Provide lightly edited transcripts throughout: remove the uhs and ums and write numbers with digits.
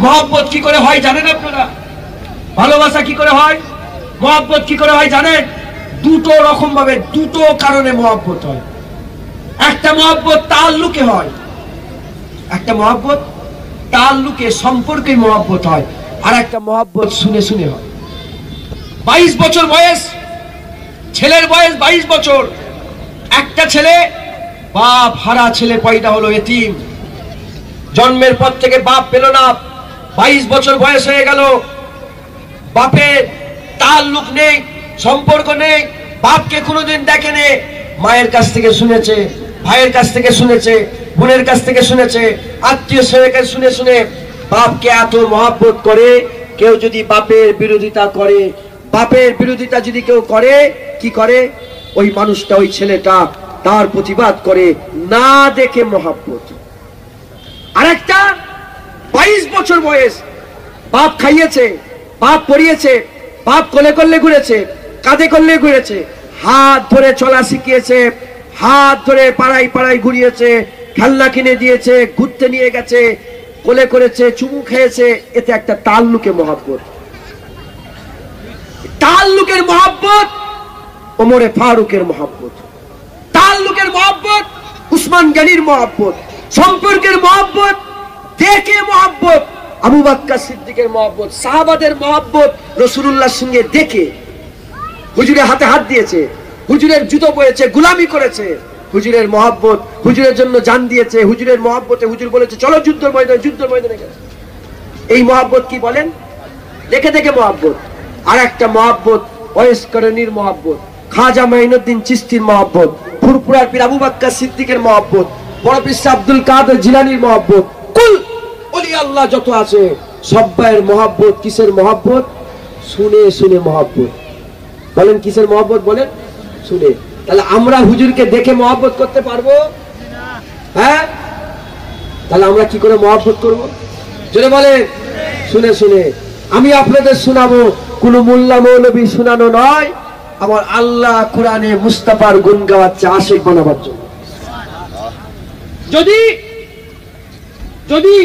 মহব্বত কি করে হয় জানেন আপনারা? ভালোবাসা কি করে হয়, মহব্বত কি করে হয় জানেন? দুটো রকম ভাবে, দুটো কারণে মহব্বত হয়। একটা মহব্বত তাল্লুকে হয়, একটা মহব্বত তাল্লুকে সম্পর্কে মহব্বত হয়, আর একটা মহব্বত শুনে শুনে হয়। 22 বছর বয়স, ছেলের বয়স 22 বছর, একটা ছেলে, বাপ হারা ছেলে পয়দা হলো, এতিম। জন্মের পর থেকে বাপ পেল না, 22 বছর বয়স হয়ে গেল, বাপের তাল্লুক নেই, সম্পর্ক নেই, বাপকে কোনোদিন দেখেনি। মায়ের কাছ থেকে শুনেছে, ভাইয়ের কাছ থেকে শুনেছে, বোনের কাছ থেকে শুনেছে, আত্মীয় স্বজনের শুনে শুনে বাপকে এত মহব্বত করে। কেউ যদি বাপের বিরোধিতা করে, বাপের বিরোধিতা যদি কেউ করে, কি করে ওই মানুষটা, ওই ছেলেটা তার প্রতিবাদ করে, না দেখে মহব্বত। আরেকটা 22 বছর বয়স, বাপ খাইয়েছে, বাপ পড়িয়েছে, বাপ কোলে করলে ঘুরেছে, কাঁধে করলে ঘুরেছে, হাত ধরে চলা শিখিয়েছে, হাত ধরে পাড়ায় পাড়ায় ঘুরিয়েছে, খেলনা কিনে দিয়েছে, ঘুরতে নিয়ে গেছে, কোলে করেছে, চুমু খেয়েছে। এতে একটা তাল্লুকে মহব্বত। তাল্লুকের মহব্বত ওমরে ফারুকের মহব্বত, তাল্লুকের মহব্বত উসমান গনির মহব্বত, সম্পর্কের মহব্বত, দেখে মহব্বত আবু বকর সিদ্দিকের মহব্বত, সাহাবাদের মহব্বত। রাসূলুল্লাহর সঙ্গে দেখে হুজুরের হাতে হাত দিয়েছে, হুজুরের জুতো পরেছে, গোলামি করেছে, হুজুরের মহব্বত, হুজুরের জন্য জান দিয়েছে, হুজুরের মহব্বতে হুজুর বলেছে চলো যুদ্ধের ময়দানে, যুদ্ধের ময়দানে গেছে। এই মহব্বত কি বলেন? দেখে দেখে মহব্বত। আর একটা মহব্বত ওয়েসকরণীর মহব্বত, খাজা মাইনুদ্দিন চিশতির মহব্বত, ফুরফুরার পীর আবু বকর সিদ্দিকের মহব্বত, বড় পীর আব্দুল কাদের জিলানীর মহব্বত, কুল ওলি আল্লাহ যত আছে সবাইয়ের মহব্বত। কিসের মহব্বত? শুনে শুনে মহব্বত। বলেন কিসের মহব্বত? বলেন শুনে। তাহলে আমরা হুজুরকে দেখে মহব্বত করতে পারবো? হ্যাঁ, তাহলে আমরা কি করে মহব্বত করবো? জোরে বলেন শুনে শুনে। আমি আপনাদের শোনাবো, কোন মোল্লা মৌলবী শোনানো নয়, আমার আল্লাহ কোরআনে মুস্তাফার গুণ গাওয়াচ্ছে আশিক বানাবার জন্য। যদি যদি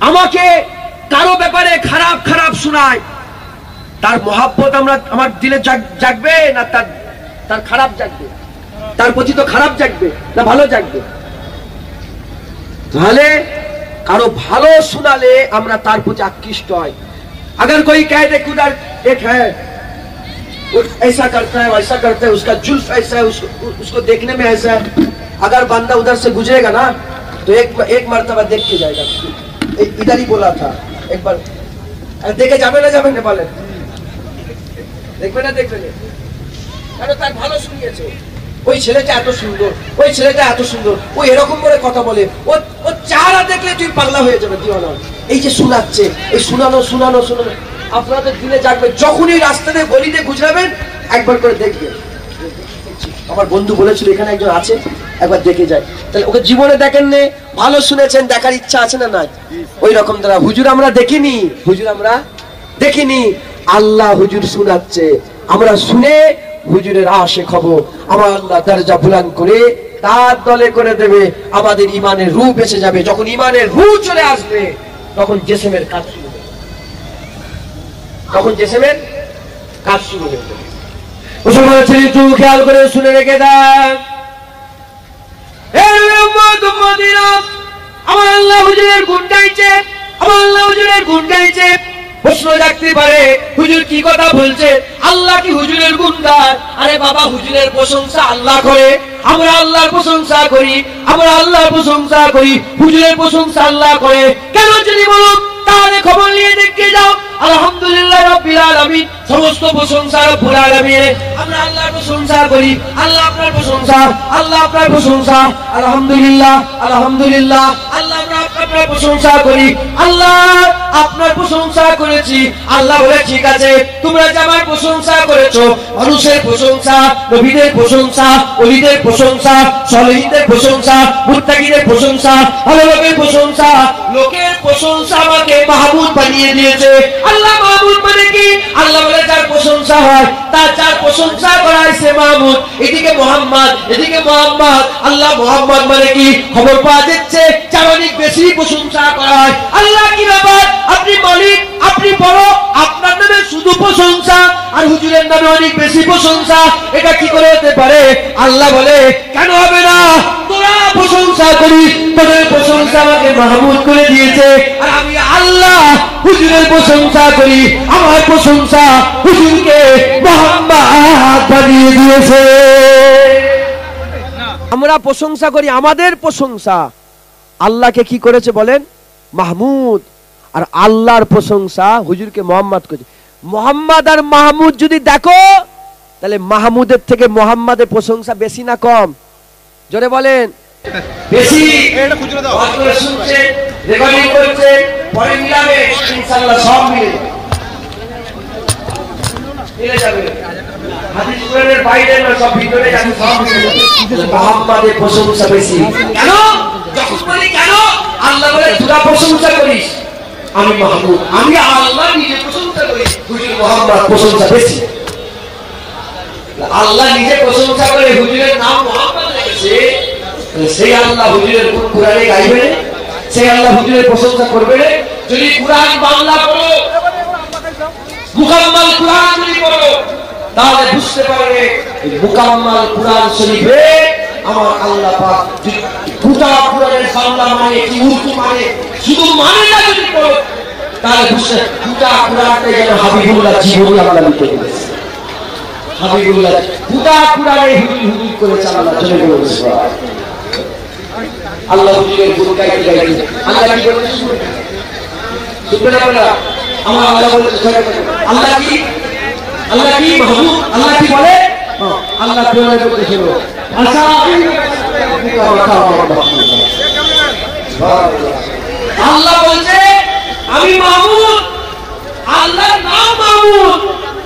আমাকে কারো ব্যাপারে খারাপ খারাপ শোনায়, তার মহব্বত আমার দিলে জাগবে না তার খারাপ জাগবে? তার প্রতি তো খারাপ জাগবে না ভালো জাগবে? তাহলে কারো ভালো শোনালে আমরা তার প্রতি আকৃষ্ট হয়। अगर कोई कह दे खुदा एक है ऐसा करता है वैसा करता है, उसका जुल्फ ऐसा है, उसको देखने में ऐसा है, अगर बंदा उधर से गुजरेगा ना तो एक मर्तबा देख के जाएगा। इधर ही बोला था एक बार, देखे जाबे ना जाबे नेपाले দেখবে না, দেখবে না, কারণ তার ভালো শুনিয়েছে। ওই ছেলেটা এত সুন্দর, ওই ছেলেটা এত সুন্দর, ও এরকম করে কথা বলে, ও চেহারা দেখলে তুই পাগলা হয়ে যাবে দিওয়ানা। এই যে শোনাচ্ছে, এই শোনানো শোনানো শোনানো আপনাদের দিলে জাগবে। যখনই রাস্তাতে গলিতে গুজরাবেন একবার করে দেখবেন, আমার বন্ধু বলেছিল এখানে একজন আছে, একবার দেখে যায়। তাহলে ওকে জীবনে দেখেন নে, ভালো শুনেছেন, দেখার ইচ্ছা আছে না নাই? ওই রকম দ্বারা হুজুর আমরা দেখিনি, হুজুর আমরা দেখিনি, আল্লাহ হুজুর শোনাচ্ছে, আমরা শুনে হুজুরের আশিক হব। আমার আল্লাহ দরজা বুলন্দ করে তার দলে করে দেবে, আমাদের ইমানের রূহ বেঁচে যাবে। যখন ইমানের রূহ চলে আসবে তখন জিসমের কাজ শুরু হবে, তখন জিসমের কাজ শুরু হয়ে যাবে। মুসলমান ছেলে তুই খেয়াল করে শুনে রেখে দেন, আমার আল্লাহ হুজুরের গুণ গাইছে, আমার আল্লাহ হুজুরের গুণ গাইছে। প্রশ্ন জাগতে পারে হুজুর কি কথা বলছে, আল্লাহ কি হুজুরের গুণ গায়? আরে বাবা, হুজুরের প্রশংসা আল্লাহ করে, আমরা আল্লাহর প্রশংসা করি, আমরা আল্লাহর প্রশংসা করি, হুজুরের প্রশংসা আল্লাহ করে। কেন যদি বলুন, তাহলে খবর নিয়ে দেখতে যাও, আলহামদুলিল্লাহ রাব্বিল আলামিন, সমস্ত প্রশংসা রব্বুল আলামিনের। আমরা আল্লাহর প্রশংসা করি, আল্লাহ আপনার প্রশংসা, আল্লাহ আপনার প্রশংসা, আলহামদুলিল্লাহ আলহামদুলিল্লাহ, আল্লাহ আমরা আপনার প্রশংসা করি, আল্লাহ আপনার প্রশংসা করেছি। আল্লাহ বলে ঠিক আছে, তোমরা যে আমার প্রশংসা করেছো, মানুষের প্রশংসা, নবীদের প্রশংসা, ওলিদের প্রশংসা, সালেহীনদের প্রশংসা, মুত্তাকিদের প্রশংসা, ভালো লোকের প্রশংসা, লোকের প্রশংসা আমাকে মাহবুব বানিয়ে দিয়েছে। আল্লাহ মাহবুব মানে কি? আল্লাহ বলে যার প্রশংসা হয়, তার যার প্রশংসা করা হয় সে মাহমুদ। এদিকে মোহাম্মদ, এদিকে মোহাম্মদ। আল্লাহ মোহাম্মদ মানে কি? খবর পাওয়া যাচ্ছে যার অনেক বেশি প্রশংসা করা হয়। আল্লাহ নামে অনেক বেশি প্রশংসা, এটা কি করে হতে পারে? আল্লাহ বলে কেন হবে না? তোরা প্রশংসা করিস, তোদের প্রশংসা আমাকে মাহমুদ করে দিয়েছে, আর আমি আল্লাহ হুজুরের প্রশংসা করি, আমার প্রশংসা হুজুরকে মুহাম্মদ বানিয়ে দিয়েছে। আমরা প্রশংসা করি, আমাদের প্রশংসা আল্লাহকে কি করেছে বলেন? মাহমুদ। আর আল্লাহর প্রশংসা হুজুরকে মোহাম্মদ করেছে। মোহাম্মদ আর মাহমুদ যদি দেখো, তাহলে মাহমুদের থেকে মোহাম্মদের প্রশংসা বেশি না কম? জোরে বলেন। বেশি। আপনারা শুনছেন, রেকর্ডিং করছেন, পরে মিলাবে, ইনশাআল্লাহ সব মিলে যাবে। হাদিস কোরআনের বাইরে না, সব ভিতরে যাবে, সব মিলে যাবে। মোহাম্মদের প্রশংসা বেশি। কেন? যখন বলি কেন, আল্লাহ বলে তোরা প্রশংসা করিস, আমি মাহমুদ, আমি আল্লাহ নিজে প্রশংসা করি, হুজুর মুহাম্মদ প্রশংসা বেশি। আল্লাহ নিজে প্রশংসা করে হুজুরের নাম মুহাম্মদ রেখেছে, সেই আল্লাহ হুজুরের কোরআনে গাইবে, সেই আল্লাহ হুজুরের প্রশংসা করবে। যদি কোরআন বাংলা পড়ো, মুকাম্মাল কোরআন যদি পড়ো, তাহলে বুঝতে পারবে মুকাম্মাল কোরআন শরীফে আমার আল্লাহ পাক গোটা কোরআনের বাংলা মানে কি, উর্দু মানে, শুধু মানে না যদি পড়ো, তাহলে বুঝতে গোটা কোরআনটা যেন হাবিবুল্লাহ জীবনী আল্লাহ লিখে দিয়েছে। হাবিবুল্লাহ গোটা কোরআনে হুজুর করে আল্লাহ চলে গেছে। আল্লাহ হুজুরের গুণ গাইতে গাইতে আল্লাহ কি বলতে শুনবেন আপনারা? আমার আল্লাহ বলতে, আল্লাহ কি, আল্লাহ কি মাহমুদ, আল্লাহ কি বলে? আল্লাহ কোরআনে বলতে শুনো, আল্লাহ বলছে আমি মাহমুদ, আল্লাহর নাম মাহমুদ।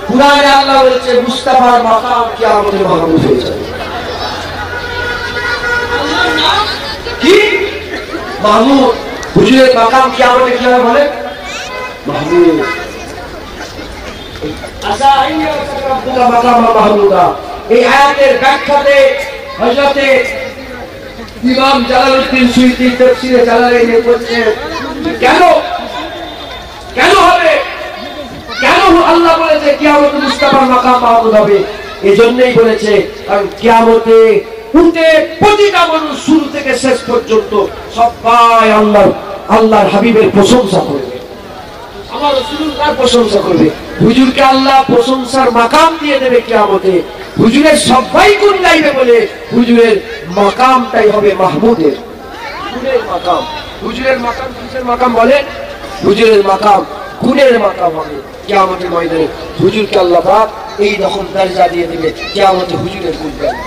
কুরআনে আল্লাহ বলছে মুস্তাফার মাকাম কিয়ামতের মাহমুদ হয়ে যাবে। আল্লাহর নাম কি? মাহমুদ। হুজুরের মাকাম কিয়ামতে কি হবে বলে? মাহমুদ। আচ্ছা, রাব্বুকা মাকাম মাহমুদা, এই আয়াতের ব্যাখ্যাতে হযরতে ইমাম জালালউদ্দিন সুয়ুতী তাফসীরে জালালাইনে বলছেন কেন কেন হবে, কেন আল্লাহ বলেছে কিয়ামতে মুস্তাফার মাকাম মাহমুদ হবে? এজন্যই বলেছে কারণ কিয়ামতে উঠে প্রতিটা মানুষ শুরু থেকে শেষ পর্যন্ত সবাই আল্লাহর হাবিবের প্রশংসা করবে, আমার রাসূলুল্লাহর প্রশংসা করবে। হুজুরকে আল্লাহ প্রশংসার মাকাম দিয়ে দেবে কিয়ামতে। হুজুরের সবাই গুণ গাইবে বলে হুজুরের মাকামটাই হবে মাহমুদের। গুণের মাকাম, হুজুরের মাকাম কিসের মাকাম বলে? হুজুরের মাকাম গুণের মাকাম হবে কিয়ামতের ময়দানে। হুজুরকে আল্লাহ পাক এই রকম দরজা দিয়ে দেবে কিয়ামতে, হুজুরের গুণ গাইবে।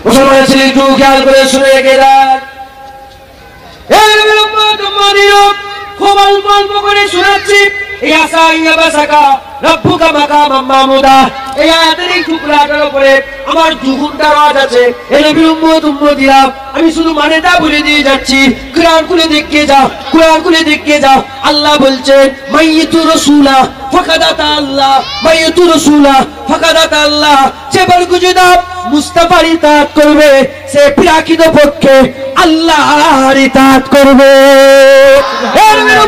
মুসলমান ছেলে একটু খেয়াল করে শুনে রেখে দেন, খুব অল্প অল্প করে শোনাচ্ছি। এই আসা ইয়াবাসাকা রব্বুকা মাকামান মাহমুদা, এই আয়াতের এই টুকরাটার উপরে আমার 2 ঘন্টা আওয়াজ আছে। এই নবীর উম্মতিরা, আমি শুধু মানেটা বলে দিয়ে যাচ্ছি। কুরআন খুলে দেখে যাও, কুরআন খুলে দেখে যাও। আল্লাহ বলছেন মাইয়াতু রাসূলা ফাকাদাতা আল্লাহ, মাইয়াতু রাসূলা ফাকাদাতা আল্লাহ। যে বরগুজদা মুস্তাফার ইতাআত করবে, সে প্রকৃত পক্ষে আল্লাহর ইতাআত করবে। এই নবীর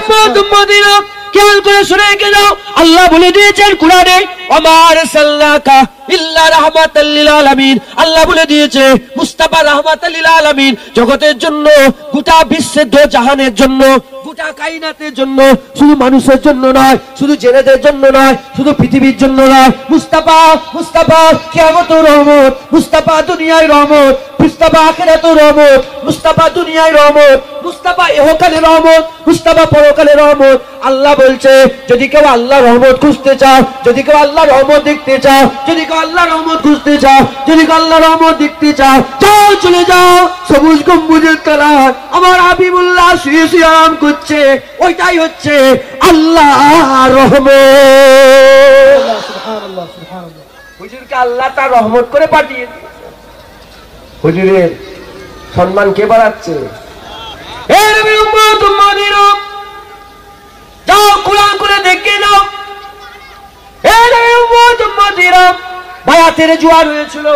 উম্মতিরা খেয়াল করে শুনে রেখে যাও, আল্লাহ বলে দিয়েছেন কুরআনে ওমা আরসালনাকা ইল্লা রাহমাতাল লিল আলামিন। আল্লাহ বলে দিয়েছে মুস্তাফা রাহমাতাল লিল আলামিন, জগতের জন্য, গোটা বিশ্বের দো জাহানের জন্য, গোটা কায়নাতের জন্য, শুধু মানুষের জন্য নয়, শুধু জেনেদের জন্য নয়, শুধু পৃথিবীর জন্য নয়। মুস্তাফা মুস্তাফা কিয়ামতের রহমত, মুস্তাফা দুনিয়ায় রহমত, মুস্তাফা আখিরাতের রহমত, মুস্তাফা দুনিয়ায় রহমত, মুস্তাফা ইহকালের রহমত, মুস্তাফা পরকালের রহমত। আল্লাহ বলছে যদি কেউ আল্লাহর রহমত খুঁজতে চাও, যদি কেউ আল্লাহর রহমত দেখতে চাও, যদি কেউ আল্লাহর রহমত খুঁজতে চাও, যদি কেউ আল্লাহর রহমত দেখতে চাও, যাও চলে যাও সবুজ গম্বুজের তলায় আমার হাবিবুল্লাহ শুয়ে শুয়ে আরাম করছে, ওইটাই হচ্ছে আল্লাহর রহমত। সুবহানাল্লাহ সুবহানাল্লাহ। হুজুরকে আল্লাহ তার রহমত করে পাঠিয়ে দিয়েছে। হুজুরের সম্মান কে বাড়াচ্ছে? এই নবীর উম্মতিরা, যাও কুরআন করে দেখে নাও। এই নবীর উম্মতিরা, বায়াতের জোয়ার হয়েছিল,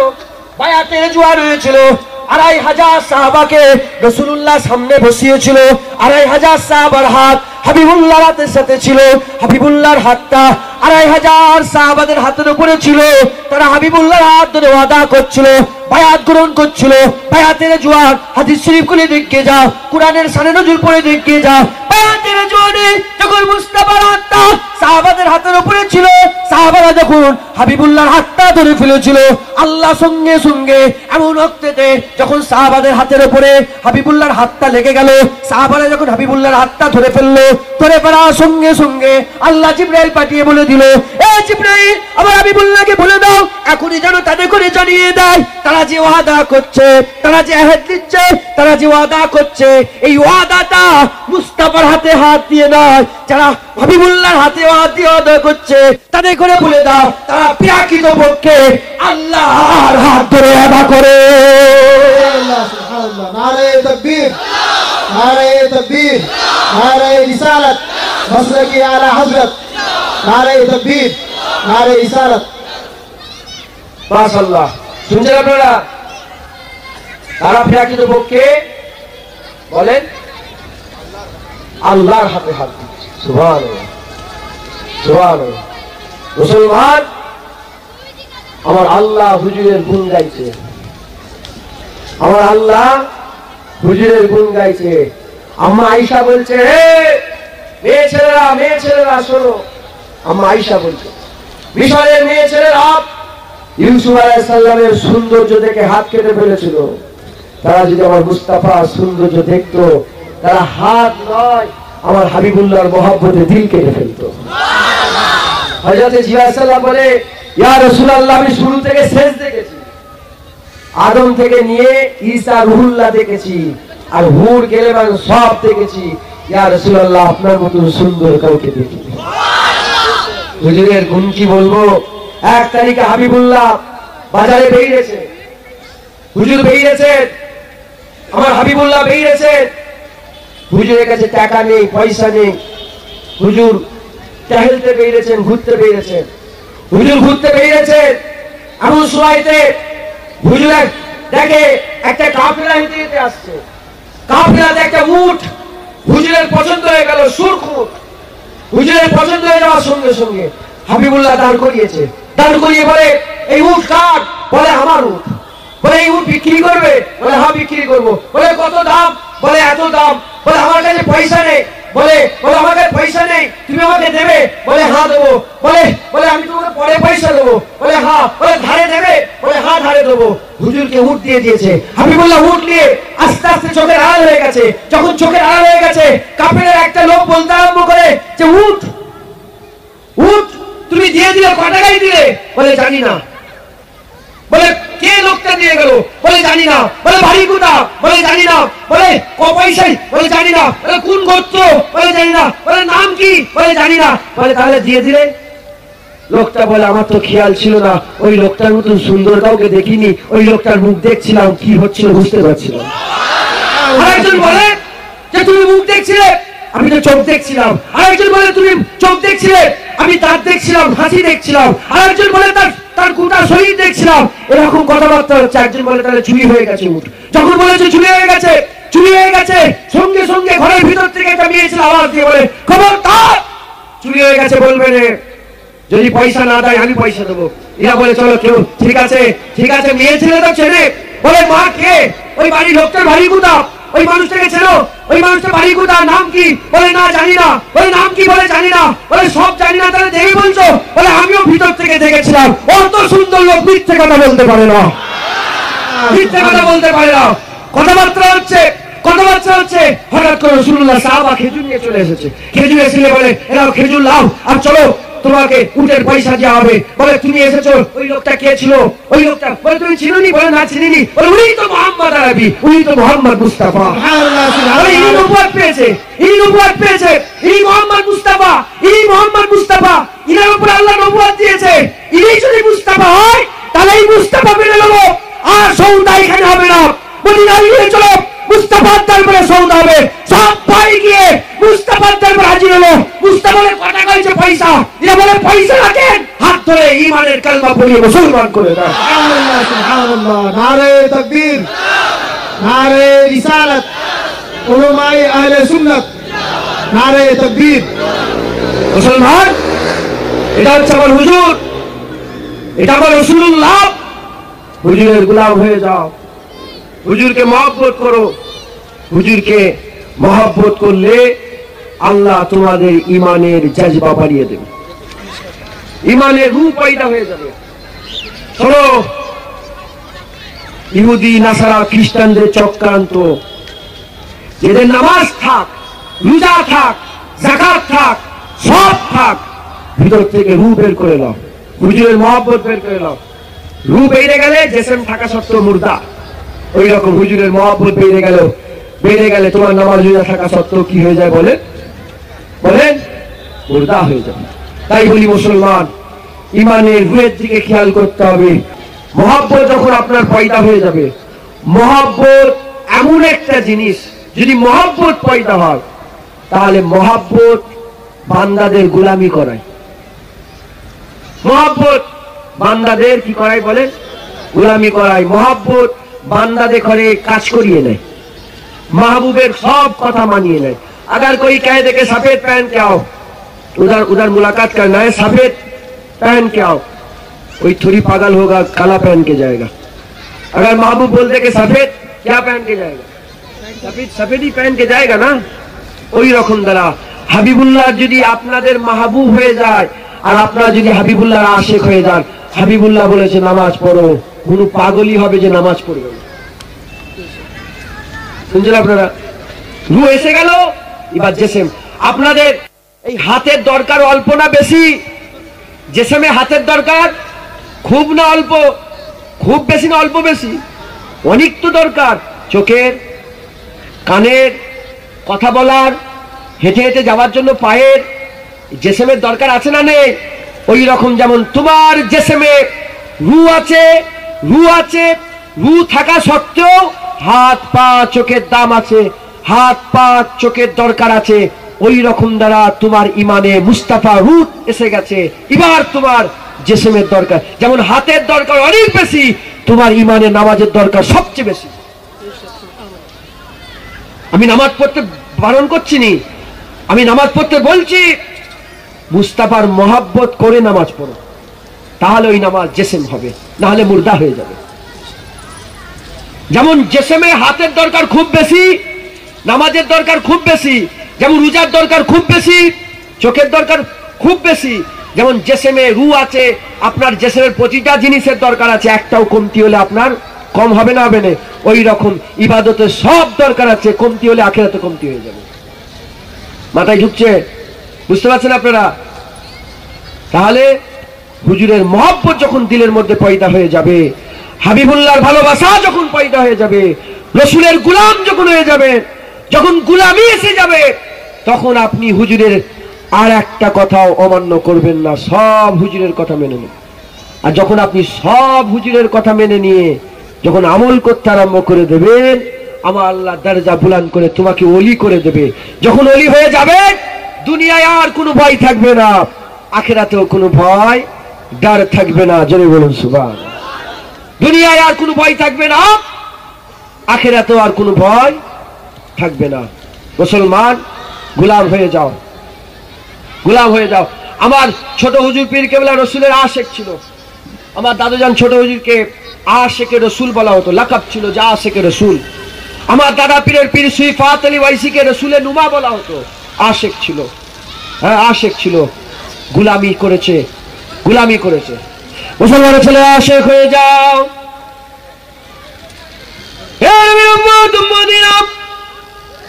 বায়াতের জোয়ার হয়েছিল। 2500 সাহাবাকে রাসূলুল্লাহ সামনে বসিয়েছিল। 2500 সাহাবার হাত হাবিবুল্লাহর হাতের সাথে ছিল। হাবিবুল্লাহর হাতটা 2500 সাহাবাদের হাতের উপরে ছিল। তারা হাবিবুল্লাহর হাত ধরে ওয়াদা করছিল, বায়াত গ্রহণ করছিল। বায়াতের জোয়ার হাদিস শরীফ খুলে দেখে যাও, কোরআনের শানে নজুল পড়ে দেখে যাও। বায়াতের জোয়ারে যখন মুস্তাফার হাতটা সাহাবাদের হাতের উপরে ছিল, সাহাবারা যখন হাবিবুল্লাহর হাতটা ধরে ফেলেছিল, আল্লাহ সঙ্গে সঙ্গে এমন ওয়াক্তেতে যখন সাহাবাদের হাতের উপরে হাবিবুল্লাহর হাতটা লেগে গেল, সাহাবারা যখন হাবিবুল্লাহর হাতটা ধরে ফেললো, ধরে ফেলার সঙ্গে সঙ্গে আল্লাহ জিবরাইল পাঠিয়ে বলে দিল, এ জিবরাইল আমার হাবিবুল্লাহকে বলে দাও এখনই যেন তাদের করে জানিয়ে দেয় তারা যে ওয়াদা করছে, তারা যে আহদ দিচ্ছে, তারা যে ওয়াদা করছে, এই ওয়াদাটা মুস্তাফার হাতে হাত দিয়ে নয়, যারা হাবিবুল্লাহর হাতে হাত দিয়ে ওয়াদা করছে তাদের করে বলে দাও তারা প্রকৃত পক্ষে আল্লাহর হাত ধরে ওয়াদা করে। সুবহানাল্লাহ, নারে তাকবীর, নারে তাকবীর, নারে রিসালাত, মাসলাকি আলা হযরত, নারে তাকবীর, নারে রিসালাত। মাশাআল্লাহ, শুনছেন আপনারা? তারা প্রকৃত পক্ষে বলেন আল্লাহর হাতে হাত দিচ্ছে। সুবহানাল্লাহ, সুবহানাল্লাহ। মুসলমান আমার আল্লাহ হুজুরের গুণ গাইছে, আমার আল্লাহ হুজুরের গুণ গাইছে। আম্মা আয়েশা বলছে, হে মেয়ে ছেলেরা শোনো। আম্মা আয়েশা বলছে, মিশরের মেয়ে ছেলেরা ইউসুফ আলাইহিস সালামের সৌন্দর্য দেখে হাত কেটে ফেলেছিল। তারা যদি আমার মুস্তাফার সৌন্দর্য দেখতো, তারা হাত নয় আমার হাবিবুল্লাহর মহব্বতে দিল কেটে ফেলতো। হযরত জিবরাইল সাল্লাল্লাহু বলে, ইয়া রাসূলুল্লাহ আমি শুরু থেকে শেষ দেখেছি, আদম থেকে নিয়ে ঈসা রুহুল্লাহ দেখেছি, আর হুর গেলেমান সব দেখেছি। ইয়া রাসূলুল্লাহ আপনার মতো সুন্দর কাউকে দেখিনি। হুজুরের গুণ কি বলবো? 1 তারিখে হাবিবুল্লাহ বাজারে বেরিয়েছে, হুজুর বেরিয়েছে, আমার হাবিবুল্লাহ বেরিয়েছে। হুজুরের কাছে টাকা নেই, পয়সা নেই। হুজুর টহলতে বেরিয়েছেন, ঘুরতে বেরিয়েছেন। হুজুর ঘুরতে বেরিয়েছেন, এমন সময়তে হুজুর দেখে একটা কাফেলা হেঁটে হেঁটে আসছে। কাফেলাতে একটা উট হুজুরের পছন্দ হয়ে গেল, সুরখুট। হুজুরের পছন্দ হয়ে যাওয়ার সঙ্গে সঙ্গে হাবিবুল্লাহ দাঁড় করিয়েছে। দাঁড় করিয়ে বলে, এই উট কার? বলে আমার উট। বলে এই উট বিক্রি করবে? বলে হ্যাঁ বিক্রি করবো। বলে কত দাম? বলে এত দাম। বলে আমার কাছে পয়সা নেই। বলে আমার কাছে পয়সা নেই, তুমি আমাকে দেবে? বলে হ্যাঁ দেবো। বলে আমি তোমাকে পরে পয়সা দেবো। বলে হ্যাঁ। বলে ধারে দেবে? বলে হ্যাঁ ধারে দেবো। হুজুরকে উট দিয়ে দিয়েছে। হাবিবুল্লাহ উট নিয়ে আস্তে আস্তে চোখের আড়াল হয়ে গেছে। যখন চোখের আড়াল হয়ে গেছে, কাফেরের একটা লোক বলতে আরম্ভ করে যে উট তুমি দিয়ে দিলে, কত টাকায় দিলে? বলে জানি না। বলে কে লোকটা দিয়ে গেল? বলে জানি না। বলে বাড়ি কোথা? বলে জানি না। বলে ক পয়সায়? বলে জানি না। বলে কোন গোত্র? বলে জানি না। বলে নাম কি? বলে জানি না। বলে তাহলে দিয়ে দিলে? লোকটা বলে আমার তো খেয়াল ছিল না, ওই লোকটার মতন সুন্দর কাউকে দেখিনি, ওই লোকটার মুখ দেখছিলাম, কি হচ্ছিল বুঝতে পারছিলাম। আরেকজন বলে যে তুমি মুখ দেখছিলে, আমি তো চোখ দেখছিলাম। আরেকজন বলে তুমি চোখ দেখছিলে, আমি দাঁত দেখছিলাম, হাসি দেখছিলাম। আরেকজন বলে তার গোটা শরীর দেখছিলাম। এরকম কথাবার্তা হচ্ছে। একজন বলে তাহলে চুরি হয়ে গেছে উট। যখন বলেছে চুরি হয়ে গেছে, সঙ্গে সঙ্গে ঘরের ভিতর থেকে একটা মেয়ে ছিল আওয়াজ দিয়ে বলে, খবরদার, চুরি হয়ে গেছে বলবে না, যদি পয়সা না দেয় আমি পয়সা দেবো। এরা বলে চলো কেউ, ঠিক আছে। মেয়ে ছেলে তো চেনে। বলে মা কে? ওই বাড়ির লোকটার বাড়ি কোথা? ওই মানুষটাকে চেনো? ওই মানুষটার বাড়ি কোথা? নাম কি? বলে না জানি না। বলে নাম কি? বলে জানি না। বলে সব জানি না, তাহলে দেখে বলছো? বলে আমিও ভিতর থেকে দেখেছিলাম। অত সুন্দর লোক মিথ্যে কথা বলতে পারে না, মিথ্যে কথা বলতে পারে না। কথাবার্তা হচ্ছে। হঠাৎ করে রাসূলুল্লাহ সাহাবা খেজুর নিয়ে চলে এসেছে। খেজুর এসে বলে এরাও খেজুর লাও, আর চলো তোমাকে উটের পয়সা দেওয়া হবে। বলে তুমি এসেছো, ওই লোকটা কে ছিল? ওই লোকটা বলে তুমি চিনোনি? বলে না চিনিনি। বলে উনি তো মুহাম্মদ আরবি, উনি তো মুহাম্মদ মুস্তাফা। ইনি নবুয়ত পেয়েছে, ইনি মুহাম্মদ মুস্তাফা, ইনার উপর আল্লাহ নবুয়ত দিয়েছে। ইনি যদি মুস্তাফা হয় তাহলে এই মুস্তাফা মেনে নেবো, আর সৌদা এখানে হবে না। মদিনা নিয়ে চলো, মুস্তাফার দরবারে সৌদা হবে। সব ভাই গিয়ে মুস্তাফার দরবারে হাজির হলো। মুস্তাফা বলে কত টাকা হয়েছে পয়সা? এরা বলে পয়সা রাখেন, হাত ধরে ঈমানের কালমা পড়িয়ে মুসলমান করে দেয়। সুবহানাল্লাহ, সুবহানাল্লাহ, নারে তাকবীর, नारे रिसालत उलमाए अहले सुन्नत नारे तकबीर। मुसलमान, এটা হচ্ছে আমার হুজুর, এটা আমার রাসূলুল্লাহ। হুজুরের গোলাম হয়ে যাও, হুজুরকে মহব্বত করো। হুজুরকে মহব্বত করলে আল্লাহ তোমাদের ইমানের জাজবা বাড়িয়ে দেবে, ইমানের রূপ পয়দা হয়ে যাবে। শোনো, ইহুদি নাসারা খ্রিস্টানদের চক্রান্ত, এদের নামাজ থাক, রোজা থাক, যাকাত থাক, সব থাক, ভিতর থেকে রূপ বের করে নাও, হুজুরের মহব্বত বের করে নাও। রূপ বেড়ে গেলে জেসেম থাকা সত্ত্বেও মুর্দা, ওই রকম হুজুরের মহব্বত বেড়ে গেলে তোমার নামাজ রোজা থাকা সত্ত্বেও কি হয়ে যায় বলেন বলেন? মুর্দা হয়ে যাবে। তাই বলি মুসলমান, ইমানের রূহের দিকে খেয়াল করতে হবে। মহব্বত যখন আপনার পয়দা হয়ে যাবে, মহব্বত এমন একটা জিনিস, যদি মহব্বত পয়দা হয় তাহলে মহব্বত বান্দাদের গোলামি করায়। মহব্বত বান্দাদের কি করায় বলেন? গোলামি করায়। মহব্বত বান্দাদের ঘরে কাজ করিয়ে নেয়, महबूबेर सब कथा मानिए नहीं। अगर कोई कह दे कि सफेद पहन के आओ, उधर उधर मुलाकात करना है, सफेद पहन के आओ, कोई थोड़ी पागल होगा काला पहन के जाएगा। अगर महबूब बोल दे कि सफेद, क्या पहन के जाएगा? सफेद सफेद ही पहन के जाएगा ना। ওই রকম দ্বারা হাবিবুল্লাহ যদি আপনাদের মাহবুব হয়ে যায় আর আপনারা যদি হাবিবুল্লাহর আশিক হয়ে যান, হাবিবুল্লাহ বলেছে নামাজ পড়ো, কোন পাগলই হবে যে নামাজ পড়বে না। শুনছেন আপনারা? রু এসে গেল। এবার জেসেম, আপনাদের এই হাতের দরকার অল্প না বেশি? জেসেমে হাতের দরকার খুব না অল্প? খুব বেশি না অল্প বেশি? অনেক তো দরকার। চোখের, কানের, কথা বলার, হেঁটে হেঁটে যাওয়ার জন্য পায়ের জেসেমের দরকার আছে না নেই? ওই রকম যেমন তোমার জেসেমে রু আছে, রু আছে, রু থাকা সত্ত্বেও হাত পা চোখের দাম আছে, হাত পা চোখের দরকার আছে। ওই রকম দ্বারা তোমার ইমানে মুস্তাফা রুত এসে গেছে। এবার তোমার জেসেমের দরকার যেমন হাতের দরকার অনেক বেশি, তোমার ইমানে নামাজের দরকার সবচেয়ে বেশি। আমি নামাজ পড়তে বারণ করছি নি, আমি নামাজ পড়তে বলছি মুস্তাফার মহব্বত করে নামাজ পড়ো, তাহলে ওই নামাজ জেসেম হবে, না হলে মুর্দা হয়ে যাবে। যেমন জেসেমে হাতের দরকার খুব বেশি, নামাজের দরকার খুব বেশি, যেমন রোজার দরকার খুব বেশি, চোখের দরকার খুব বেশি, যেমন জেসেমে রু আছে, আপনার জেসেমের প্রতিটা জিনিসের দরকার আছে, একটাও কমতি হলে আপনার কম হবে না, হবে না। ওই রকম ইবাদতের সব দরকার আছে, কমতি হলে আখিরাতে কমতি হয়ে যাবে। মাথায় ঢুকছে? বুঝতে পারছেন আপনারা? তাহলে হুজুরের মহব্বত যখন দিলের মধ্যে পয়দা হয়ে যাবে, হাবিবুল্লাহর ভালোবাসা যখন পয়দা হয়ে যাবে, রসুলের গুলাম যখন হয়ে যাবে, যখন গুলামি এসে যাবে, তখন আপনি হুজুরের আর একটা কথাও অমান্য করবেন না, সব হুজুরের কথা মেনে নেবেন। আর যখন আপনি সব হুজুরের কথা মেনে নিয়ে যখন আমল করতে আরম্ভ করে দেবেন, আমার আল্লাহ দরজা বুলান্দ করে তোমাকে ওলি করে দেবে। যখন ওলি হয়ে যাবে, দুনিয়ায় আর কোনো ভয় থাকবে না, আখিরাতেও কোনো ভয় ডর থাকবে না। জোরে বলুন সুবহান। দুনিয়ায় আর কোনো ভয় থাকবে না, আখিরাতেও আর কোনো ভয় থাকবে না। মুসলমান, গোলাম হয়ে যাও, গোলাম হয়ে যাও। আমার ছোট হুজুর পীর কেবলা রসুলের আশেক ছিল। আমার দাদুজান ছোট হুজুরকে আশেকে রসুল বলা হতো, লাকাব ছিল যে আশেকে রসুল। আমার দাদা পীরের পীর সুইফাত আলী ওয়াইসিকে রসুলের নুমা বলা হতো, আশেক ছিল। হ্যাঁ, আশেক ছিল, গুলামি করেছে, গুলামি করেছে। মুসলমানের ছেলে আশেক হয়ে যাও।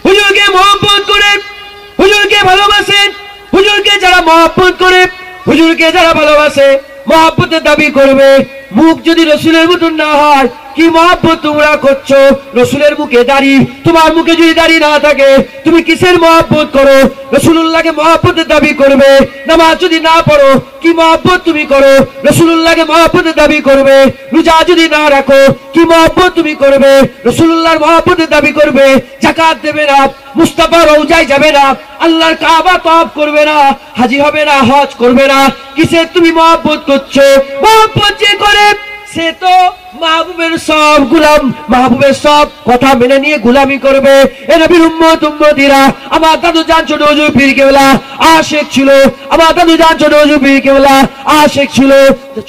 হুজুরকে মহব্বত করে, হুজুরকে ভালোবাসেন, হুজুরকে যারা মহব্বত করে, হুজুরকে যারা ভালোবাসে, মহব্বতের দাবি করবে। মুখ যদি রসুলের মতন না হয়, কি মহব্বত তোমরা করছো? রসুলের মুখে দাড়ি, তোমার মুখে যদি দাড়ি না থাকে, তুমি কিসের মহব্বত করো? রসুলুল্লাহকে মহব্বতের দাবি করবে। নামাজ যদি না পড়ো, কি মহব্বত তুমি করো? রসুলুল্লাহকে মহব্বতের দাবি করবে। রোজা যদি না রাখো, কি মহব্বত তুমি করবে? রসুলুল্লাহর মহব্বতের দাবি করবে। যাকাত দেবে না, মুস্তাফা রওজায় যাবে না, আল্লাহর কাবা তওয়াফ করবে না, হাজী হবে না, হজ করবে না, কিসের তুমি মহব্বত করছো? মহব্বত যে করে সে তো মাহবুবের সব গোলাম, মাহবুবের সব কথা মেনে নিয়ে গোলামি করবে। এ নবীর উম্মত উম্মতিরা, আমার দাদু জান ছোট হুজুর পীর কেবলা আশিক ছিল, আমার দাদু জান ছোট হুজুর পীর কেবলা আশিক ছিল।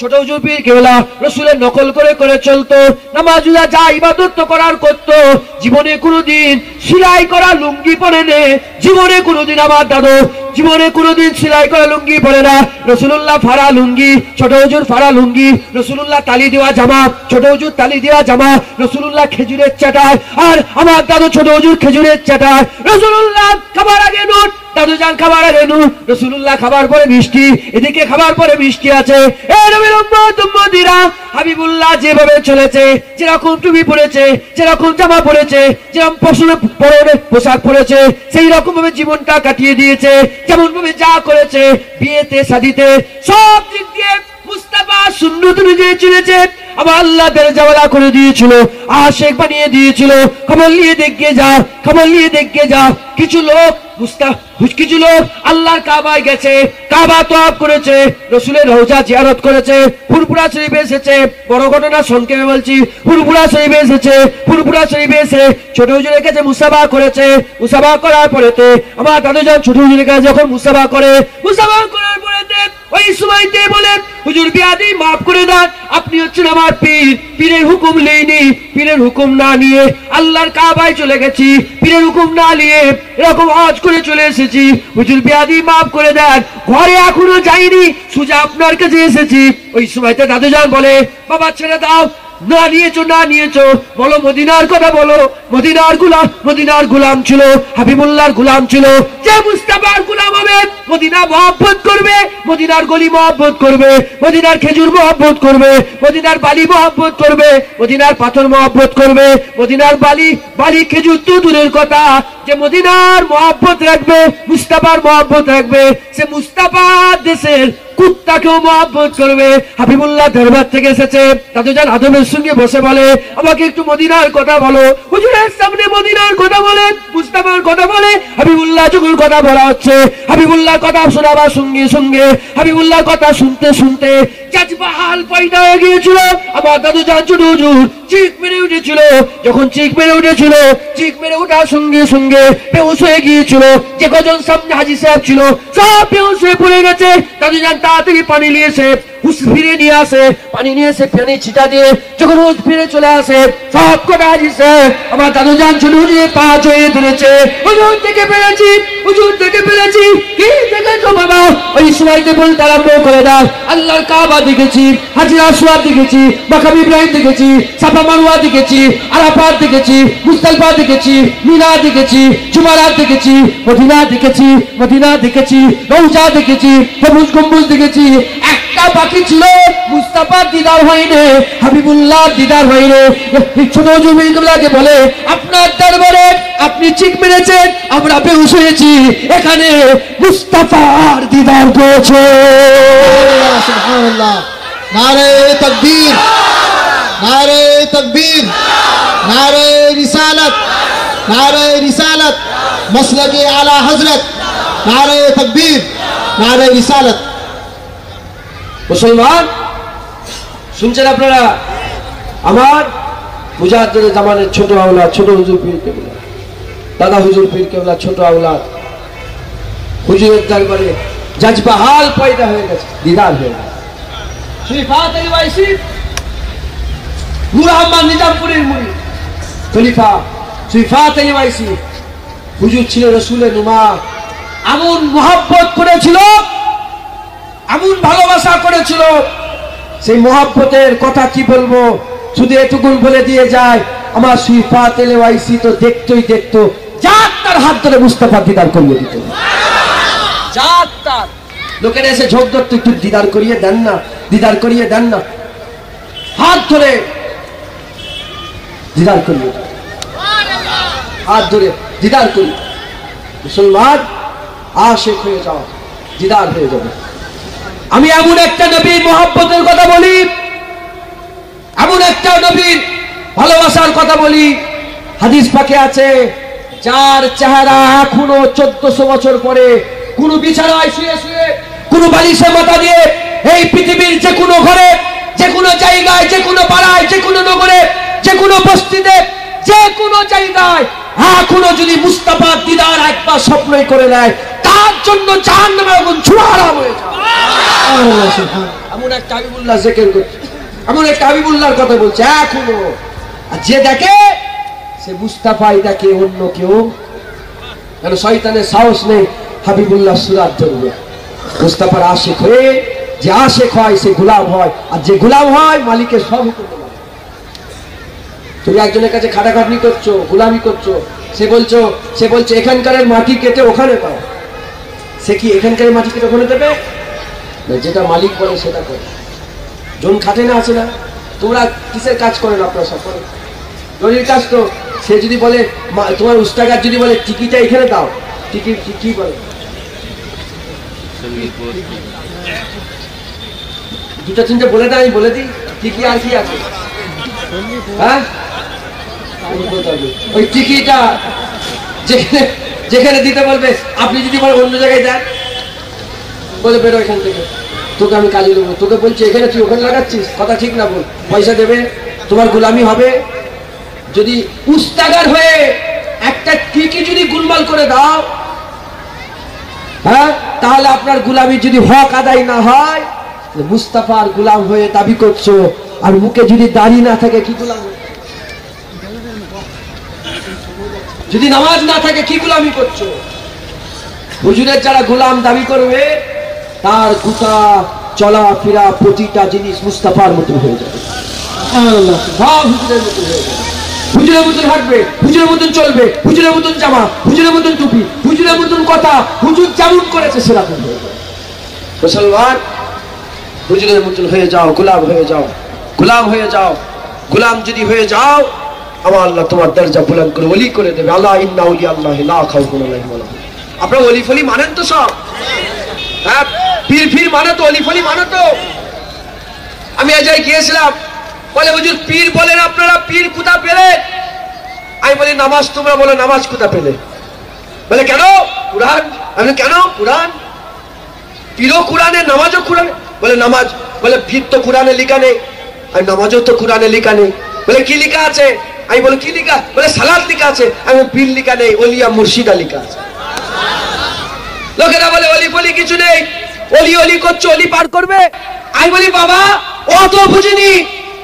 ছোট হুজুর পীর কেবলা রাসূলের নকল করে করে চলতো, নামাজ রোজা যা ইবাদত তো করার করতো। জীবনে কোনোদিন সেলাই করা লুঙ্গি পরে নে, জীবনে কোনোদিন আমার দাদু জীবনে কোনোদিন সেলাই করা লুঙ্গি পরে না। রাসূলুল্লাহ ফাড়া লুঙ্গি, ছোট হুজুর ফাড়া লুঙ্গি, রাসূলুল্লাহ তালি দেওয়া জামা, ছোট হুজুর তালি দেওয়া জামা, রাসূলুল্লাহ খেজুরের চাটায় আর আমার দাদু ছোট হুজুর খেজুরের চাটায়। রাসূলুল্লাহ খাবার আগে নুন, দাদু জান খাবার আগে নুন, রাসূলুল্লাহ খাবার পরে মিষ্টি, এদিকে খাবার পরে মিষ্টি আছে। এ নবীর উম্মত উম্মতিরা, হাবিবুল্লাহ যেভাবে চলেছে, যেরকম টুপি পরেছে, যেরকম জামা পরেছে, যেরকম পোশাক পরেছে, সেই রকম ভাবে জীবনটা কাটিয়ে দিয়েছে। যেমন ভাবে যা করেছে বিয়েতে শাদিতে সব দিক দিয়ে মুস্তাফা সুন্নত অনুযায়ী চলেছে। আবার আল্লাহ দরজাওয়ালা করে দিয়েছিল, আশিক বানিয়ে দিয়েছিল। খবর নিয়ে দেখে যা, খবর নিয়ে দেখে যা, কিছু লোক কিছু লোক আল্লাহর কাবায় গেছে, কাবা তওয়াফ করেছে, রাসূলের রওজা জিয়ারত করেছে, ফুরফুরা শরীফে এসেছে। বড় ঘটনা সংক্ষেপে বলছি, ফুরফুরা শরীফে এসেছে, ফুরফুরা শরীফে এসে ছোট হুজুরের কাছে মুসাফা করেছে। মুসাফা করার পরেতে আমার দাদু যান ছোট হুজুরের কাছে যখন মুসাফা করে, মুসাফা করার পরেতে ওই সময়তে বলে, হুজুর বিয়াদি মাফ করে দেন, আপনি হচ্ছেন আমার পীর, পীরের হুকুম নেইনি, পীরের হুকুম না নিয়ে আল্লাহর কাবায় চলে গেছি, পীরের হুকুম না নিয়ে এরকম হজ করে চলে এসেছি, হুজুর বিয়াদি মাফ করে দেন, ঘরে এখনো যাইনি, সোজা আপনার কাছে এসেছি। ওই সময়তে দাদু যান বলে, বাবা ছেড়ে দাও, না নিয়েছো না নিয়েছো, বলো মদিনার কথা বলো। মদিনার গোলাম ছিল, হাবিবুল্লাহর গোলাম ছিল। যে মুস্তাফার গোলাম হবে, মদিনা মহব্বত করবে, মদিনার গলি মহব্বত করবে, মদিনার খেজুর মহব্বত করবে, মদিনার বালি মহব্বত করবে, মদিনার পাথর মহব্বত করবে, মদিনার বালি খেজুর তো দূরের কথা, যে মদিনার মহব্বত রাখবে, মুস্তাফার মহব্বত রাখবে, সে মুস্তাফার দেশের কুত্তাকেও মহব্বত করবে। হাবিবুল্লাহ দরবার থেকে এসেছে, দাদু জান আদমের সঙ্গে বসে বলে, আমাকে একটু মদিনার কথা বলো। হুজুরের সামনে মদিনার কথা বলে, মুস্তাফার কথা বলে, হাবিবুল্লাহ যখন কথা বলা হচ্ছে, হাবিবুল্লাহর কথা শোনাবার সঙ্গে সঙ্গে, হাবিবুল্লাহর কথা শুনতে শুনতে জাজবাহাল পয়দা হয়ে গিয়েছিল। আমার দাদু জান ছোট হুজুর চিক মেরে উঠেছিল। যখন চিক মেরে উঠেছিল, চিক মেরে ওঠার সঙ্গে সঙ্গে বেহুশ হয়ে গিয়েছিল। যে কজন সামনে হাজী সাহেব ছিল সব বেহুশ হয়ে পড়ে গেছে। দাদু জান তাড়াতাড়ি পানি নিয়ে এসে হুশ ফিরে নিয়ে আসে, পানি নিয়ে এসে পানি ছিটা দিয়ে যখন হুশ ফিরে চলে আসে, সব কটা হাজী সাহেব আমার দাদু জান ছোট হুজুরের পা জড়িয়ে ধরেছে। হুজুর থেকে পেরেছি, হুজুর থেকে পেরেছি, কি দেখেছো বাবা? ওই সময়তে বলতে আরম্ভ করে দাও, আল্লাহর কাবা দেখেছি, হাজরা আসওয়াদ দেখেছি, মাকাম ইব্রাহিম দেখেছি, সাফা মারওয়া দেখেছি, আরাফাত দেখেছি, মুজদালিফা দেখেছি, মিনা দেখেছি, জুমারাত দেখেছি, মদিনা দেখেছি, রওজা দেখেছি, সবুজ গম্বুজ দেখেছি। একটা বাকি ছিল, মুস্তাফার দিদার হয়নি, হাবিবুল্লাহর দিদার হয়নি। ছোট জমির কেবলাকে বলে, আপনার দরবারে আপনি চিক মেরেছেন, আমরা বেহুশ হয়েছি, এখানে মুস্তাফার দিদার হয়েছে। সুবহানাল্লাহ, নারে তাকবীর, নারে তাকবীর, নারে রিসালাত, নারে রিসালাত, মাসলাকে আলা হযরত, নারে তাকবীর, নারে রিসালাত। মুসলমান শুনছেন আপনারা? আমার মুজাহিদ জামানের ছোট আওলাদ, ছোট হুজুর পীর কেবলা, দাদা হুজুর পীর কেবলা ছোট আওলাদ, হুজুরের দরবারে জাজবাহাল পয়দা হয়ে গেছে, দিদার হয়ে গেছে। শরীফাত আলী ওয়াইসি, নূর আহমদ নিজামপুরের মুরিদ খলিফা শরীফাত আলী ওয়াইসি, হুজুর ছিল রাসূলের নুমা। এমন মহব্বত করেছিল, এমন ভালোবাসা করেছিল, সেই মহব্বতের কথা কি বলবো, শুধু এটুকুন বলে দিয়ে যায়, আমার শরীফাত আলী ওয়াইসি তো দেখতোই দেখতো, যার তার হাত ধরে মুস্তাফা দিদার করিয়ে দিত। যার তার লোকেরা এসে ঝোঁক ধরতো, একটু দিদার করিয়ে দেন না, দিদার করিয়ে দেন না, হাত ধরে দিদার করিয়ে, হাত ধরে দিদার করি। মুসলমান আশিক হয়ে যাও, দিদার হয়ে যাবে। আমি এমন একটা নবীর মহব্বতের কথা বলি, এমন একটা নবীর ভালোবাসার কথা বলি, হাদিস পাকে আছে, যার চেহারা এখনো 1400 বছর পরে কোন বিছানায় শুয়ে শুয়ে, কোন বালিশে মাথা দিয়ে, এই পৃথিবীর যে কোনো ঘরে যে কোনো জায়গায়, যে কোনো পাড়ায়, যে কোনো নগরে, যে কোনো বস্তিতে, যে কোনো জায়গায় এখনো যদি মুস্তাফা দিদার একবার স্বপ্নই করে নেয়, তার জন্য জাহান্নামের আগুন ঝুড়ারাম হয়ে যায়। এমন একটা হাবিবুল্লাহ জিকির করছে, এমন একটা হাবিবুল্লাহর কথা বলছে এখনো। আর যে দেখে সে মুস্তাফাই দেখে, অন্য কেউ। কেন শয়তানের সাহস নেই হাবিবুল্লাহ সুরাত ধরবে। মুস্তাফার আশিক হয়ে যে আশিক হয় সে গোলাম হয়, আর যে গোলাম হয় মালিকের সব হুকুম মানে। তুমি একজনের কাছে খাটাখাটনি করছো, গোলামি করছো, সে বলছে এখানকার মাটি কেটে ওখানে পাও। সে কি এখানকার মাটি কেটে ওখানে দেবে? যেটা মালিক বলে সেটা করে। জন খাটে না, আছে না? তোমরা কিসের কাজ করেন? আপনারা সব করেন জরির কাজ। তো সে যদি বলে, তোমার উস্তাগার যদি বলে টিকিটা এখানে দাও, টিকি কি বলে? দুটো তিনটে বলে দেয়, আমি বলে দিই টিকি আর কি আছে। হ্যাঁ, ওই টিকিটা যেখানে দিতে বলবে, আপনি যদি বলে অন্য জায়গায় দেন, বলে বেরো এখান থেকে, তোকে আমি কাজে দেবো। তোকে বলছি এখানে, তুই ওখানে লাগাচ্ছিস, কথা ঠিক না বল। পয়সা দেবে, তোমার গোলামি হবে। যদি উস্তাগার হয়ে একটা টিকি যদি গুলমাল করে দাও, হ্যাঁ, তাহলে আপনার গোলামি যদি হক আদায় না হয়, মুস্তাফার গোলাম হয়ে দাবি করছো, আর মুখে যদি দাড়ি না থাকে কি গোলাম? যদি নামাজ না থাকে কি গোলামি করছো? হুজুরের যারা গোলাম দাবি করবে, তার গোটা চলাফেরা প্রতিটা জিনিস মুস্তাফার মতো হয়ে যাবে। সব হুজুরের মতো হয়ে যাবে। হুজুরের মতন হাঁটবে, হুজুরের মতন চলবে, হুজুরের মতন জামা, হুজুরের মতন টুপি, হুজুরের মতন কথা, হুজুর যেমন করেছে সেরকম হয়ে যাবে। মুসলমান, হুজুরের মতন হয়ে যাও, গোলাম হয়ে যাও, গোলাম হয়ে যাও। গোলাম যদি হয়ে যাও, আমার আল্লাহ তোমার দরজা বুলন্দ করে ওলি করে দেবে। আল্লাহ ইন্না আউলিয়া আল্লাহি লা খাউফুন আলাইহিম ওয়া লা হুম। আপনারা ওলি ফলি মানেন তো সব? হ্যাঁ, পীর ফির মানে তো, ওলি ফলি মানে তো। আমি আজ গিয়েছিলাম, বলে হুজুর পীর বলেন আপনারা, পীর কোথা পেলে? আমি বলি নামাজ। তোমরা বলে নামাজ কোথা পেলে? বলে কেন? কুরআন। আমি কেন? কুরআন। পীরও কুরআনে, নামাজও কুরআনে। বলে নামাজ, বলে পীর তো কুরআনে লেখা নেই, আর নামাজও তো কুরআনে লেখা নেই। বলে কি লেখা আছে? আমি বলি কি লেখা? বলে সালাত লেখা আছে। আমি পীর লেখা নেই, ওলিয়া মুর্শিদা লেখা আছে। লোকেরা বলে অলি ফলি কিছু নেই, অলি অলি করছে, অলি পার করবে। আমি বলি বাবা, অত বুঝিনি,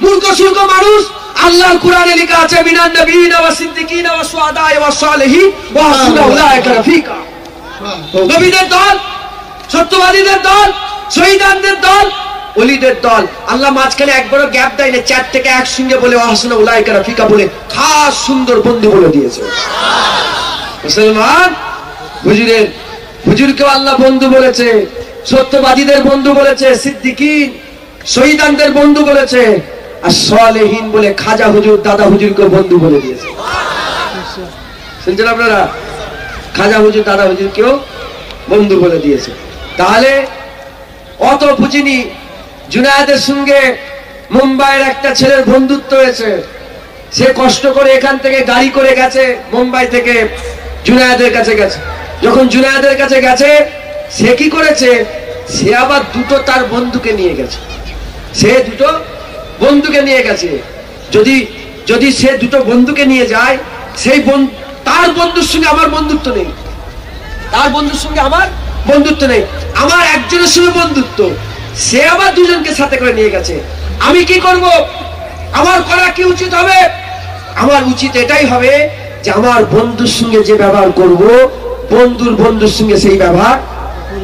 মূর্খ সূর্খ মানুষ। আল্লাহর কুরআনে লেখা আছে মিনান নবিয়িনা ওয়া সিদ্দিকিনা ওয়া শুহাদা ওয়া সালিহিন ওয়া হাসুনা উলাইকা রাফিকা। নবীদের দল, সত্যবাদীদের দল, শহীদদের দল, ওলিদের দল। আল্লাহ মাঝখানে একবারও গ্যাপ দেয় না, 4 থেকে একসঙ্গে বলে ওয়া হাসুনা উলাইকা রাফিকা বলে খাস সুন্দর বন্ধু বলে দিয়েছে। মুসলমান, হুজুরকেও আল্লাহ বন্ধু বলেছে, সত্যবাদীদের বন্ধু বলেছে, সিদ্দিকিন শহীদদের বন্ধু বলেছে, আর সালেহীন বলে খাজা হুজুর, দাদা হুজুরকে বন্ধু বলে দিয়েছে। শুনছেন আপনারা? খাজা হুজুর, দাদা হুজুরকেও বন্ধু বলে দিয়েছে। তাহলে অত বুঝিনি। জুনায়েদের সঙ্গে মুম্বাইয়ের একটা ছেলের বন্ধুত্ব হয়েছে। সে কষ্ট করে এখান থেকে গাড়ি করে গেছে, মুম্বাই থেকে জুনায়েদের কাছে গেছে। যখন জুনায়েদের কাছে গেছে, সে কি করেছে? সে আবার দুটো তার বন্ধুকে নিয়ে গেছে। সে দুটো বন্ধুকে নিয়ে গেছে। যদি সে দুটো বন্ধুকে নিয়ে যায়, সেই তার বন্ধুর সঙ্গে আমার বন্ধুত্ব নেই, তার বন্ধুর সঙ্গে আমার বন্ধুত্ব নেই, আমার একজনের সঙ্গে বন্ধুত্ব। সে আবার দুজনকে সাথে করে নিয়ে গেছে। আমি কি করব? আমার করা কি উচিত হবে? আমার উচিত এটাই হবে যে আমার বন্ধুর সঙ্গে যে ব্যবহার করব, বন্ধুর সঙ্গে সেই ব্যবহার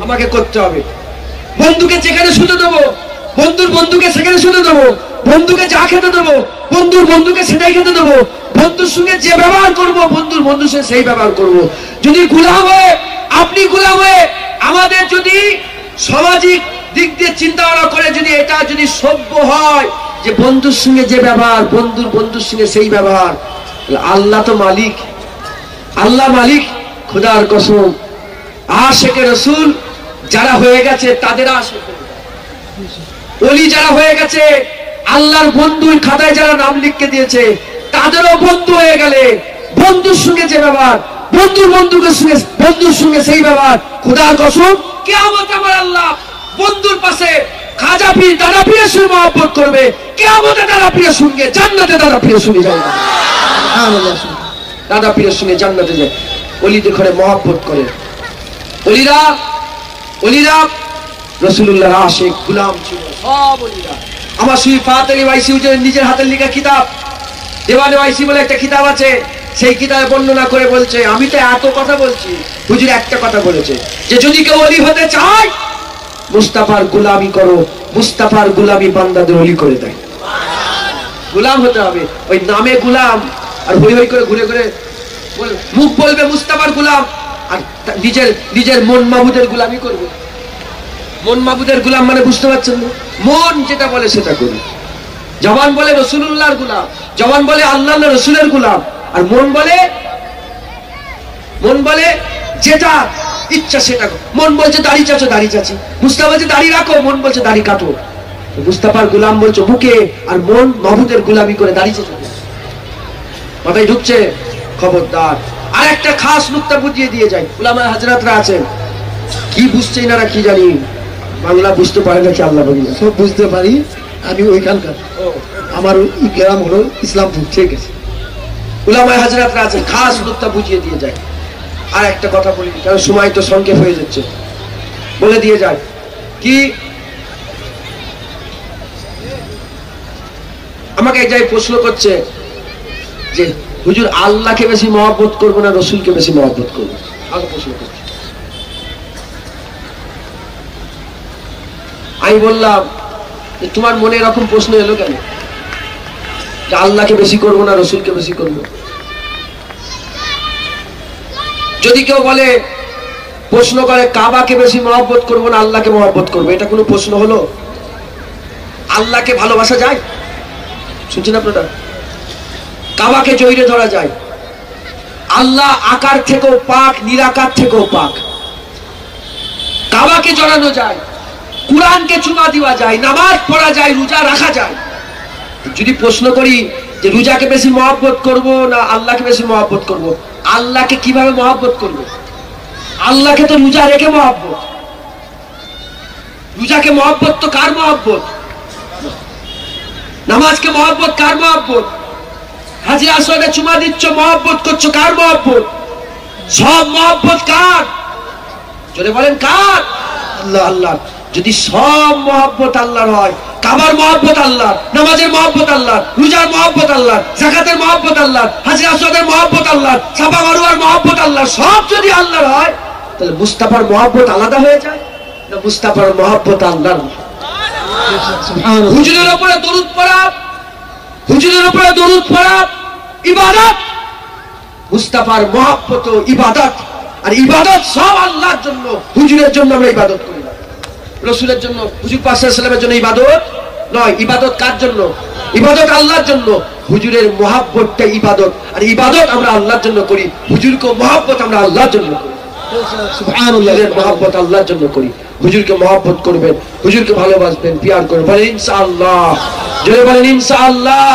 আমাকে করতে হবে। বন্ধুকে যেখানে শুতে দেবো, বন্ধুকে সেখানে শুতে দেবো। বন্ধুকে যা খেতে দেবো, বন্ধুকে সেটাই খেতে দেবো। বন্ধুর সঙ্গে যে ব্যবহার করবো, বন্ধুর সঙ্গে সেই ব্যবহার করবো। যদি গোলাম হয়ে, আপনি গোলাম হয়ে, আমাদের যদি সামাজিক দিক দিয়ে চিন্তা ভাবনা করে, যদি এটা যদি সভ্য হয় যে বন্ধুর সঙ্গে যে ব্যবহার, বন্ধুর সঙ্গে সেই ব্যবহার, আল্লাহ তো মালিক, আল্লাহ মালিক। খোদার কসম, আশিকে রাসূল যারা হয়ে গেছে তাদের আশিক, ওলি যারা হয়ে গেছে, আল্লাহর বন্ধুর খাতায় যারা নাম লিখে দিয়েছে, তাদেরও বন্ধু হয়ে গেলে বন্ধুর সঙ্গে যে ব্যবহার, বন্ধুর সঙ্গে সেই ব্যবহার, খোদার কসম কিয়ামত আমার আল্লাহ বন্ধুর পাশে খাজা পীর দাদা পীরের সঙ্গে মহব্বত করবে, কিয়ামতে দাদা পীরের সঙ্গে জান্নাতে দাদা পীরের সঙ্গে যাবে, দাদা পীরের সঙ্গে জান্নাতে যায়। ওলিদের ঘরে মহব্বত করে। ওলিরা রাসূলুল্লাহর আশিক গোলাম ছিল সব ওলিরা। আমার সুই ফাতেলি ওয়াইসি হুজুরের নিজের হাতের লেখা কিতাব দেওয়ানে ওয়াইসি বলে একটা কিতাব আছে, সেই কিতাবে বর্ণনা করে বলছে, আমি তো এত কথা বলছি, হুজুর একটা কথা বলেছে যে যদি কেউ ওলি হতে চায় মুস্তাফার গোলামি করো, মুস্তাফার গোলামি বান্দাদের ওলি করে দেয়। গোলাম হতে হবে, ওই নামে গোলাম আর হই হই করে ঘুরে ঘুরে মুখ বলবে মুস্তাফার গোলাম আর নিজের মন মাবুদের গোলামি করবে। মন মাবুদের গোলাম মানে বুঝতে পারছেন না? মন যেটা বলে সেটা করি। জবান বলে রাসূলুল্লাহর গোলাম, জবান বলে আল্লাহ রাসূলের গোলাম, আর মন বলে যেটা ইচ্ছা সেটা। মন বলছে দাড়ি চাচো, দাড়ি চাচি। মুস্তাফা বলছে দাড়ি রাখো, মন বলছে দাড়ি কাটো। মুস্তাফার গোলাম বলছে বুকে, আর মন মাবুদের গোলামি করে দাড়ি চাচো। মাথায় ঢুকছে? খবরদার। আর একটা খাস নুকতা বুঝিয়ে দিয়ে যায়, উলামা হাজরাতরা আছেন, কি বুঝছে এনারা কি জানি, বাংলা বুঝতে পারে না কি আল্লাহ বলি, সব বুঝতে পারি আমি ওইখানকার, আমার গ্রাম হলো ইসলামপুর। ঠিক আছে, উলামা হাজরাতরা আছেন, খাস নুকতা বুঝিয়ে দিয়ে যায়। আর একটা কথা বলি, কারণ সময় তো সংক্ষেপ হয়ে যাচ্ছে, বলে দিয়ে যায় কি, আমাকে এক জায়গায় প্রশ্ন করছে যে হুজুর আল্লাহকে বেশি মহব্বত করবো না রসুলকে বেশি মহব্বত করবো? আমাকে প্রশ্ন করছে। আমি বললাম তোমার মনে এরকম প্রশ্ন এলো কেন, যে আল্লাহকে বেশি করবো না রসুলকে বেশি করবো? যদি কেউ বলে, প্রশ্ন করে কাবাকে বেশি মহব্বত করবো না আল্লাহকে মহব্বত করবো, এটা কোনো প্রশ্ন হলো? আল্লাহকে ভালোবাসা যায়? শুনছেন আপনারা? কাবাকে জড়িয়ে ধরা যায়। আল্লাহ আকার থেকেও পাক, নিরাকার থেকেও পাক। কাবাকে জড়ানো যায়, কুরআনকে চুমা দেওয়া যায়, নামাজ পড়া যায়, রোজা রাখা যায়। যদি প্রশ্ন করি যে রোজাকে বেশি মহব্বত করব না আল্লাহকে বেশি মহব্বত করব, আল্লাহকে কিভাবে মহব্বত করব? আল্লাহকে তো রোজা রেখে মহব্বত, রোজাকে মহব্বত তো কার মহব্বত? নামাজকে মহব্বত কার মহব্বত? হাজির আসরে চুমা দিচ্ছ, মহব্বত করছো, কার মহব্বত? সব মহব্বত কার? জোরে বলেন কার? আল্লাহ। আল্লাহ। যদি সব মহব্বত আল্লাহর হয়, কাবার মহব্বত আল্লাহ, নামাজের মহব্বত আল্লাহ, রোজার মহব্বত আল্লাহ, যাকাতের মহব্বত আল্লাহ, হাজির আসরের মহব্বত আল্লাহ, সাফা মারওয়ার মহব্বত আল্লাহ, সব যদি আল্লাহর হয়, তাহলে মুস্তাফার মহব্বত আলাদা হয়ে যায় না মুস্তাফার মহব্বত আল্লাহর? হুজুরের উপরে দরুদ পড়া, হুজুরের উপরে দরুদ পড়া ইবাদত, মুস্তাফার মহব্বত ইবাদত। আর ইবাদত সব আল্লাহর জন্য, হুজুরের জন্য আমরা ইবাদত করি না, রাসূলের জন্য, হুজুর পাক সাল্লাল্লাহু আলাইহি ওয়াসাল্লামের জন্য ইবাদত নয়। ইবাদত কার জন্য? ইবাদত আল্লাহর জন্য। হুজুরের মহব্বতটা ইবাদত, আর ইবাদত আমরা আল্লাহর জন্য করি, হুজুরকে মহব্বত আমরা আল্লাহর জন্য করি। সুবহানাল্লাহ, মহব্বত আল্লাহর জন্য করি। হুজুরকে মহব্বত করবেন, হুজুরকে ভালোবাসবেন, পিয়ার করবেন, বলেন ইনশাআল্লাহ। জোরে বলেন ইনশাআল্লাহ।